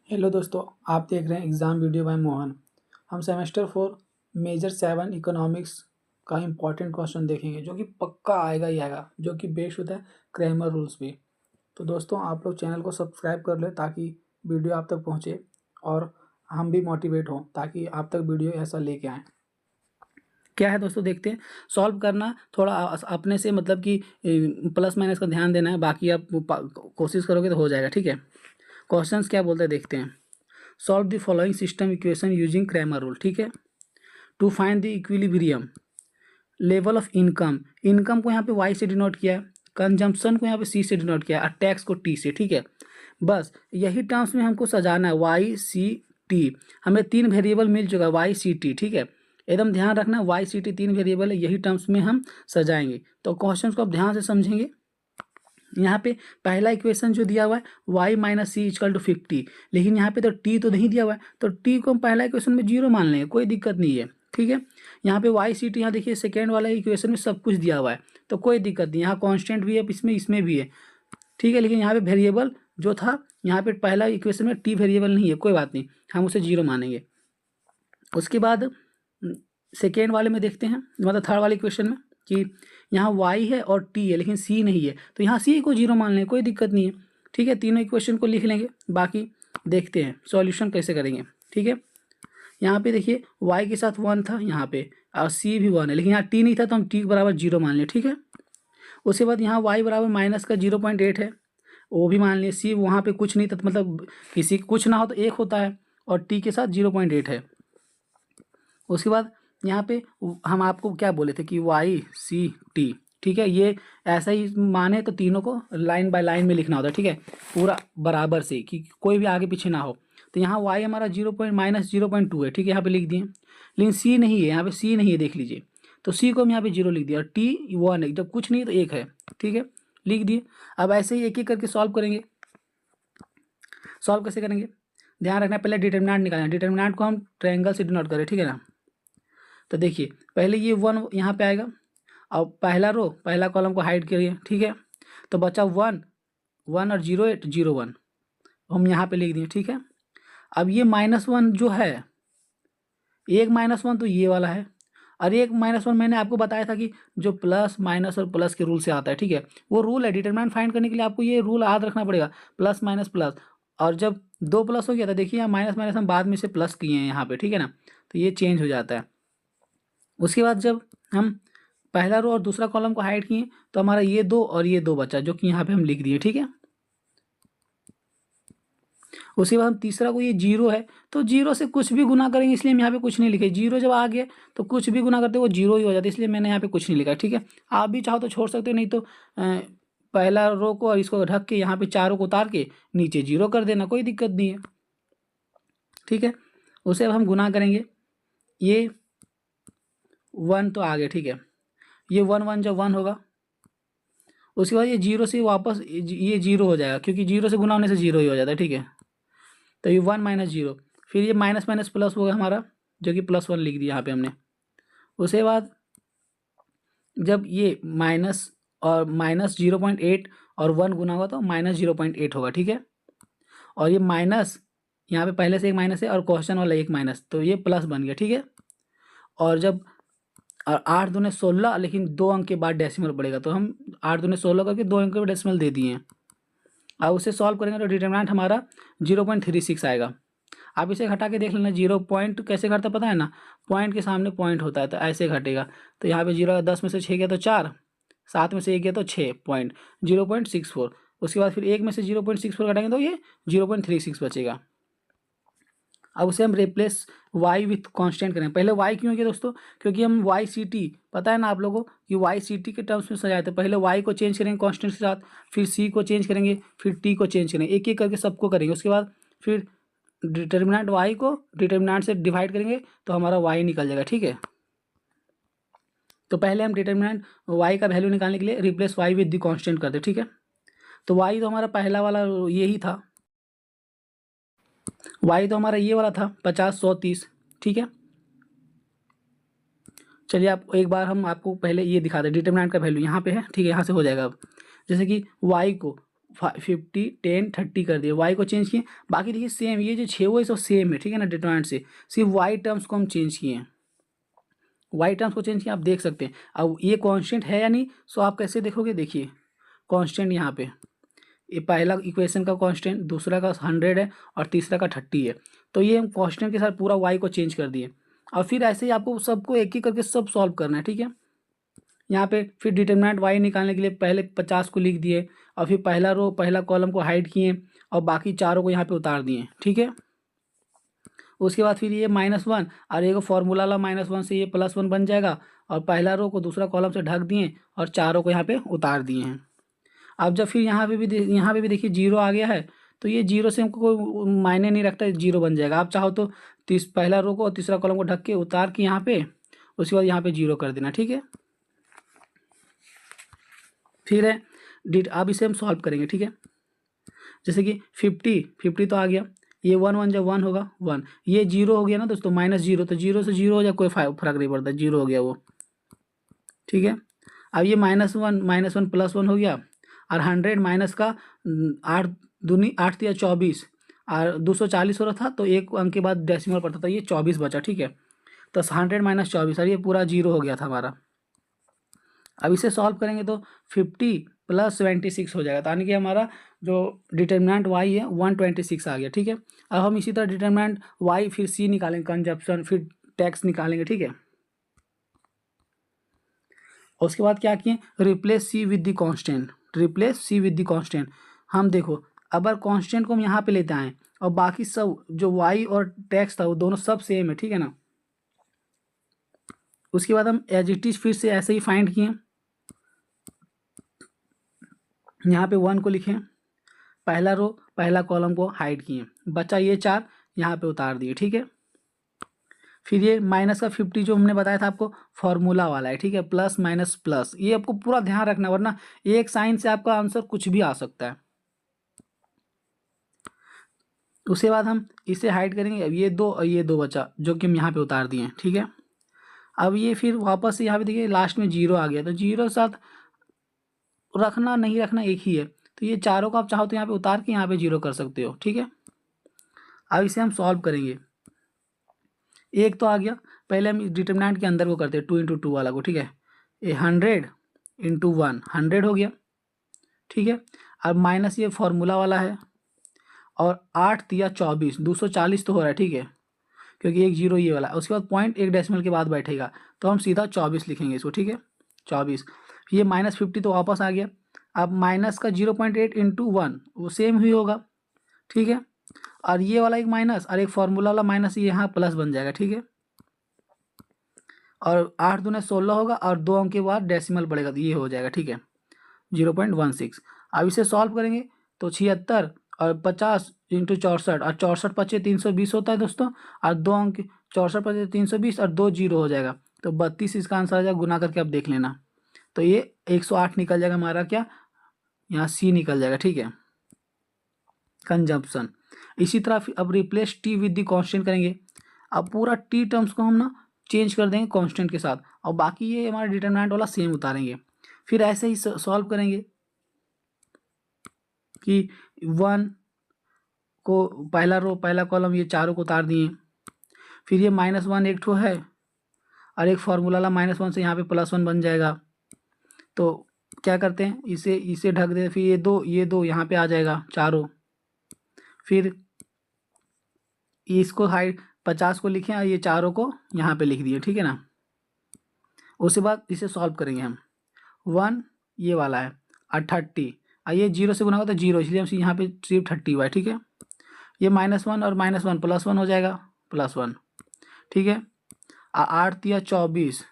Hello दोस्तों, आप देख रहे हैं एग्ज़ाम वीडियो बाय मोहन। हम सेमेस्टर 4 मेजर 7 इकोनॉमिक्स का इम्पॉर्टेंट क्वेश्चन देखेंगे जो कि पक्का आएगा ही आएगा, जो कि बेस्ड होता है क्रैमर रूल्स पे। तो दोस्तों, आप लोग चैनल को सब्सक्राइब कर लें ताकि वीडियो आप तक पहुंचे और हम भी मोटिवेट हों ताकि आप तक वीडियो ऐसा लेके आएँ। क्या है दोस्तों, देखते हैं। सॉल्व करना थोड़ा अपने से, मतलब कि प्लस माइनस का ध्यान देना है, बाकी आप कोशिश करोगे तो हो जाएगा। ठीक है, क्वेश्चंस क्या बोलते हैं देखते हैं। Solve the following system equation using Cramer rule. ठीक है, to find the equilibrium level of income. Income को यहाँ पे वाई से डिनोट किया है, कंजम्पशन को यहाँ पे सी से डिनोट किया है और टैक्स को टी से। ठीक है, बस यही टर्म्स में हमको सजाना है, वाई सी टी। हमें तीन वेरिएबल मिल चुका है, वाई सी टी। ठीक है, एकदम ध्यान रखना, वाई सी टी तीन वेरिएबल है, यही टर्म्स में हम सजाएंगे। तो क्वेश्चन को आप ध्यान से समझेंगे। यहाँ पे पहला इक्वेशन जो दिया हुआ है y minus c equal to 50, लेकिन यहाँ पे तो t तो नहीं दिया हुआ है, तो t को हम पहला इक्वेशन में जीरो मान लेंगे, कोई दिक्कत नहीं है। ठीक है, यहाँ पे y सी टी, यहाँ देखिए सेकेंड वाला इक्वेशन में सब कुछ दिया हुआ है, तो कोई दिक्कत नहीं। यहाँ कांस्टेंट भी है, इसमें इसमें भी है। ठीक है, लेकिन यहाँ पे वेरिएबल जो था, यहाँ पे पहला इक्वेशन में t वेरिएबल नहीं है, कोई बात नहीं, हम उसे जीरो मानेंगे। उसके बाद सेकेंड वाले में देखते हैं, मतलब थर्ड वाले इक्वेशन में, कि यहाँ y है और t है लेकिन c नहीं है, तो यहाँ c को जीरो मान लें, कोई दिक्कत नहीं है। ठीक है, तीनों इक्वेशन को लिख लेंगे, बाकी देखते हैं सॉल्यूशन कैसे करेंगे। ठीक है, यहाँ पे देखिए y के साथ 1 था यहाँ पे, और c भी 1 है, लेकिन यहाँ t नहीं था, तो हम t के बराबर जीरो मान लें। ठीक है, उसके बाद यहाँ y बराबर माइनस का 0.8 है, वो भी मान लिए। c वहाँ पे कुछ नहीं था, तो मतलब किसी कुछ ना हो तो एक होता है, और t के साथ 0.8 है। उसके बाद यहाँ पे हम आपको क्या बोले थे कि वाई सी टी। ठीक है, ये ऐसा ही माने तो तीनों को लाइन बाय लाइन में लिखना होता है। ठीक है, पूरा बराबर से, कि कोई भी आगे पीछे ना हो। तो यहाँ वाई हमारा -0.2 है। ठीक है, यहाँ पे लिख दिए, लेकिन सी नहीं है, यहाँ पे सी नहीं है, देख लीजिए। तो सी को हम यहाँ पे जीरो लिख दिया, और टी 1 है, जब कुछ नहीं तो एक है। ठीक है, लिख दिए। अब ऐसे ही एक एक करके सॉल्व करेंगे। सॉल्व कैसे करेंगे, ध्यान रखना, पहले डिटर्मिनेंट निकालना। डिटर्मिनेंट को हम ट्रायंगल से डिनोट करें। ठीक है ना, तो देखिए पहले ये 1 यहाँ पे आएगा, और पहला रो पहला कॉलम को हाइड करिए। ठीक है, तो बचा 1 1 और 0 8 0 1, हम यहाँ पे लिख दिए। ठीक है, अब ये -1 जो है, एक -1 तो ये वाला है, और एक -1 मैंने आपको बताया था कि जो प्लस माइनस और प्लस के रूल से आता है। ठीक है, वो रूल है, डिटरमिनेंट फाइंड करने के लिए आपको ये रूल याद रखना पड़ेगा, प्लस माइनस प्लस। और जब दो प्लस हो गया था, देखिए यहाँ माइनस माइनस हम बाद में से प्लस किए हैं यहाँ पे। ठीक है ना, तो ये चेंज हो जाता है। उसके बाद जब हम पहला रो और दूसरा कॉलम को हाइड किए, तो हमारा ये दो और ये दो बचा, जो कि यहाँ पे हम लिख दिए। ठीक है, उसके बाद हम तीसरा को, ये जीरो है, तो जीरो से कुछ भी गुना करेंगे, इसलिए हम यहाँ पे कुछ नहीं लिखे। जीरो जब आ गया तो कुछ भी गुना करते वो जीरो ही हो जाता है, इसलिए मैंने यहाँ पे कुछ नहीं लिखा। ठीक है, आप भी चाहो तो छोड़ सकते हो, नहीं तो पहला रो को और इसको ढक के यहाँ पे चारों को उतार के नीचे जीरो कर देना, कोई दिक्कत नहीं है। ठीक है, उसे अब हम गुना करेंगे, ये 1 तो आ गया। ठीक है, ये 1 1 जब 1 होगा, उसके बाद ये जीरो से वापस ये जीरो हो जाएगा, क्योंकि जीरो से गुना होने से जीरो ही हो जाता है। ठीक है, तो ये 1 माइनस जीरो, फिर ये माइनस माइनस प्लस होगा हमारा, जो कि +1 लिख दिया यहाँ पे हमने। उसके बाद जब ये माइनस और -0.8 और 1 गुना होगा तो -0.8 होगा। ठीक है, और ये माइनस, यहाँ पे पहले से एक माइनस है और क्वेश्चन वाला एक माइनस, तो ये प्लस बन गया। ठीक है, और जब 8 दूने 16, लेकिन 2 अंक के बाद डेसिमल पड़ेगा, तो हम 8 दूने 16 करके 2 अंक के बाद डेसिमल दे दिए हैं। अब उसे सॉल्व करेंगे तो डिटरमिनेंट हमारा 0.36 आएगा। आप इसे घटा के देख लेना, 0 पॉइंट कैसे घटता पता है ना, पॉइंट के सामने पॉइंट होता है, तो ऐसे घटेगा। तो यहाँ पे 0 10 में से 6 गया तो 4, 7 में से 1 गया तो 6 पॉइंट 0.64। उसके बाद फिर 1 में से 0.64 घटाएंगे तो ये 0.36 बचेगा। अब उसे हम रिप्लेस y विथ कांस्टेंट करें। पहले y क्यों किया दोस्तों, क्योंकि हम y सी टी, पता है ना आप लोगों को कि y सी टी के टर्म्स में सजाए थे। पहले y को चेंज करेंगे कांस्टेंट के साथ, फिर c को चेंज करेंगे, फिर t को चेंज करेंगे, एक एक करके सबको करेंगे। उसके बाद फिर डिटर्मिनेंट y को डिटर्मिनेंट से डिवाइड करेंगे, तो हमारा y निकल जाएगा। ठीक है, तो पहले हम डिटर्मिनेंट y का वैल्यू निकालने के लिए replace y with the constant करते। ठीक है, तो y तो हमारा पहला वाला यही था, y तो हमारा ये वाला था 50 100 30। ठीक है, चलिए आप एक बार हम आपको पहले ये दिखा दें, डिटर्मिनेंट का वैल्यू यहाँ पे है। ठीक है, यहाँ से हो जाएगा। अब जैसे कि y को 50 10 30 कर दिए, वाई को चेंज किए। बाकी देखिए सेम, ये जो 6 वो सब सेम है, ठीक है ना, डिटरमिनेंट से, सिर्फ वाई टर्म्स को हम चेंज किए हैं, वाई टर्म्स को चेंज किया, आप देख सकते हैं। अब ये कांस्टेंट है या नहीं, सो आप कैसे देखोगे, देखिए कांस्टेंट यहाँ पे, ये पहला इक्वेशन का कांस्टेंट, दूसरा का 100 है और तीसरा का 30 है। तो ये हम कांस्टेंट के साथ पूरा वाई को चेंज कर दिए, और फिर ऐसे ही आपको सबको एक एक करके सब सॉल्व करना है, ठीक है। यहाँ पे फिर डिटरमिनेंट वाई निकालने के लिए पहले 50 को लिख दिए, और फिर पहला रो पहला कॉलम को हाइड किए, और बाकी चारों को यहाँ पे उतार दिए, ठीक है। उसके बाद फिर ये -1 और ये फॉर्मूला वाला -1 से ये +1 बन जाएगा, और पहला रो को दूसरा कॉलम से ढक दिए और चारों को यहाँ पे उतार दिए हैं। अब जब फिर यहाँ पे भी देखिए 0 आ गया है, तो ये 0 से हमको कोई मायने नहीं रखता, 0 बन जाएगा। आप चाहो तो पहला रो को और तीसरा कॉलम को ढक के उतार के यहाँ पे, उसके बाद यहाँ पे 0 कर देना, ठीक है। फिर है अब इसे हम सॉल्व करेंगे, ठीक है। जैसे कि 50 तो आ गया, ये 1 1 जब 1 होगा 1, ये 0 हो गया ना दोस्तों, -0, तो 0 से 0 हो जाए, कोई फर्क नहीं पड़ता, 0 हो गया वो, ठीक है। अब ये -1 +1 हो गया, और 100 माइनस का 8 दूनी 8 या 24, और 240 हो रहा था, तो एक अंक के बाद डेसिमल पड़ता था, ये 24 बचा, ठीक है। तो 100 - 24, और ये पूरा 0 हो गया था हमारा। अब इसे सॉल्व करेंगे तो 50 + 76 हो जाएगा, यानी कि हमारा जो डिटर्मिनेंट y है 126 आ गया, ठीक है। अब हम इसी तरह डिटर्मिनेंट y फिर c निकालेंगे, कंजप्शन, फिर टैक्स निकालेंगे, ठीक है। और उसके बाद क्या किए, replace c with the constant, replace c with the constant. हम देखो, अगर कांस्टेंट को हम यहाँ पे लेते आए, और बाकी सब जो y और टैक्स था वो दोनों सब सेम है, ठीक है ना। उसके बाद हम एज इट इज फिर से ऐसे ही फाइंड किए, यहाँ पे 1 को लिखें, पहला रो पहला कॉलम को हाइड किए, बचा ये 4 यहाँ पे उतार दिए, ठीक है। फिर ये माइनस का 50 जो हमने बताया था आपको, फॉर्मूला वाला है, ठीक है, प्लस माइनस प्लस, ये आपको पूरा ध्यान रखना, वरना एक साइन से आपका आंसर कुछ भी आ सकता है। उसके बाद हम इसे हाइड करेंगे, अब ये 2 और ये 2 बचा, जो कि हम यहाँ पे उतार दिए, ठीक है। अब ये फिर वापस से यहाँ पे देखिए लास्ट में 0 आ गया, तो 0 साथ रखना नहीं रखना एक ही है, तो ये चारों को आप चाहो तो यहाँ पे उतार के यहाँ पे 0 कर सकते हो, ठीक है। अब इसे हम सॉल्व करेंगे, एक तो आ गया, पहले हम डिटरमिनेंट के अंदर को करते हैं, 2 × 2 वाला को, ठीक है। ये 100 × 1 100 हो गया, ठीक है। अब माइनस ये फॉर्मूला वाला है, और 8 तिया 24, 240 तो हो रहा है, ठीक है, क्योंकि एक 0 ये वाला, उसके बाद पॉइंट एक डेसिमल के बाद बैठेगा, तो हम सीधा 24 लिखेंगे इसको, ठीक है, 24। ये -50 तो वापस आ गया, अब माइनस का 0.8 × 1 वो सेम ही होगा, ठीक है। और ये वाला एक माइनस और एक फॉर्मूला वाला माइनस, ये यहाँ प्लस बन जाएगा, ठीक है। और 8 दूने 16 होगा, और 2 अंक के बाद डेसिमल बढ़ेगा, तो ये हो जाएगा, ठीक है, 0.16। अब इसे सॉल्व करेंगे तो 76 और 50 × 64, और 64 × 5 = 320 होता है दोस्तों, और 2 अंक 64 × 5 = 320, और 2 0 हो जाएगा, तो 32 इसका आंसर आ जाएगा, गुना करके आप देख लेना, तो ये 108 निकल जाएगा हमारा, क्या यहाँ सी निकल जाएगा, ठीक है, कंजम्पशन। इसी तरह अब replace T with the constant करेंगे, अब पूरा टी टर्म्स को हम ना चेंज कर देंगे कांस्टेंट के साथ, और बाकी ये हमारा डिटरमिनेंट वाला सेम उतारेंगे। फिर ऐसे ही सॉल्व करेंगे कि 1 को पहला रो पहला कॉलम ये चारों को उतार दिए, फिर ये -1 एक ठो है, और एक फॉर्मूला वाला -1 से यहाँ पे +1 बन जाएगा, तो क्या करते हैं, इसे ढक दे, फिर ये दो यहाँ पे आ जाएगा चारों, फिर इसको हाइड 50 को लिखें, और ये चारों को यहाँ पे लिख दिए, ठीक है ना। उसके बाद इसे सॉल्व करेंगे हम, 1 ये वाला है, और 30, और ये 0 से गुना होगा तो 0, इसलिए हम यहाँ पे सिर्फ 30 हुआ है, ठीक है। ये -1 और -1 +1 हो जाएगा, +1, ठीक है। 8 या 24,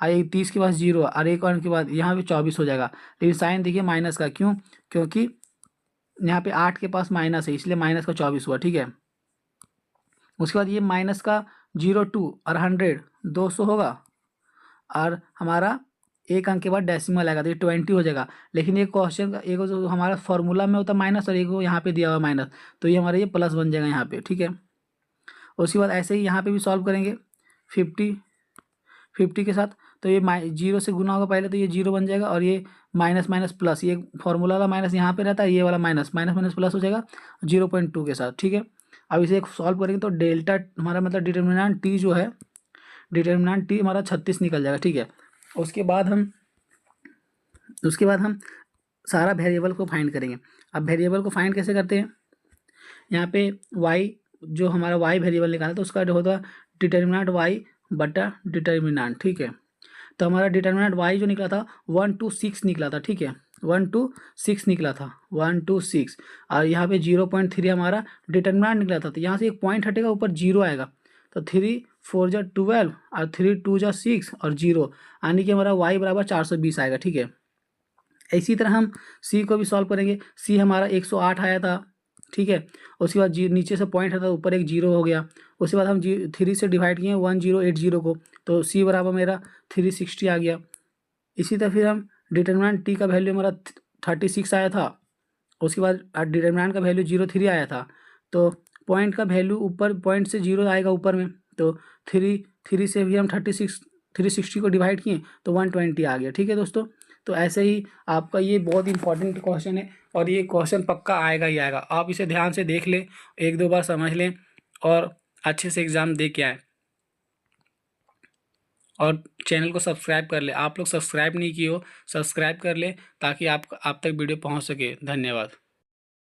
और ये 30 के बाद 0, और एक और के बाद यहाँ पे 24 हो जाएगा, लेकिन साइन देखिए माइनस का, क्यों, क्योंकि यहाँ पे 8 के पास माइनस है, इसलिए -24 हुआ, ठीक है। उसके बाद ये माइनस का 02 और 100 200 होगा, और हमारा एक अंक के बाद डेसिमल आएगा, तो ये 20 हो जाएगा, लेकिन ये क्वेश्चन का एक जो हमारा फॉर्मूला में होता है माइनस, और एक यहाँ पे दिया हुआ माइनस, तो ये हमारा ये प्लस बन जाएगा यहाँ पे, ठीक है। उसके बाद ऐसे ही यहाँ पे भी सॉल्व करेंगे, 50 के साथ तो ये जीरो से गुना होगा पहले, तो ये जीरो बन जाएगा और ये माइनस माइनस प्लस, ये फॉर्मूला वाला माइनस यहाँ पे रहता है, ये वाला माइनस माइनस माइनस प्लस हो जाएगा 0.2 के साथ। ठीक है, अब इसे सॉल्व करेंगे तो डेल्टा हमारा मतलब डिटर्मिनेंट टी जो है, डिटर्मिनेंट टी हमारा 36 निकल जाएगा। ठीक है, उसके बाद हम सारा वेरिएबल को फाइंड करेंगे। अब वेरिएबल को फाइंड कैसे करते हैं, यहाँ पे y जो हमारा y वेरिएबल निकाला तो उसका जो होता है डिटर्मिनेंट y बटा डिटर्मिनेंट। ठीक है, तो हमारा डिटर्मिनेंट y जो निकला था 1 to 6 निकला था। ठीक है, 1 to 6 निकला था, 1 to 6, और यहाँ पे 0.3 हमारा डिटर्मिनेंट निकला था। तो यहाँ से एक पॉइंट हटेगा, ऊपर जीरो आएगा, तो 3 4 जा 12 और 3 2 जा 6 और जीरो, यानी कि हमारा y बराबर 420 आएगा। ठीक है, इसी तरह हम सी को भी सॉल्व करेंगे। सी हमारा 108 आया था। ठीक है, उसके बाद नीचे से पॉइंट है तो ऊपर एक जीरो हो गया, उसके बाद हम 3 से डिवाइड किए 1080 को, तो सी बराबर मेरा 360 आ गया। इसी तरह फिर हम डिटर्मिनेंट टी का वैल्यू हमारा 36 आया था, उसके बाद डिटर्मिनेंट का वैल्यू 03 आया था, तो पॉइंट का वैल्यू ऊपर, पॉइंट से जीरो आएगा ऊपर में, तो 3 से भी हम 360 को डिवाइड किए तो 120 आ गया। ठीक है दोस्तों, तो ऐसे ही आपका ये बहुत इंपॉर्टेंट क्वेश्चन है और ये क्वेश्चन पक्का आएगा ही आएगा। आप इसे ध्यान से देख लें, एक दो बार समझ लें और अच्छे से एग्ज़ाम दे के आए, और चैनल को सब्सक्राइब कर ले। आप लोग सब्सक्राइब नहीं किए हो, सब्सक्राइब कर ले ताकि आप तक वीडियो पहुंच सके। धन्यवाद।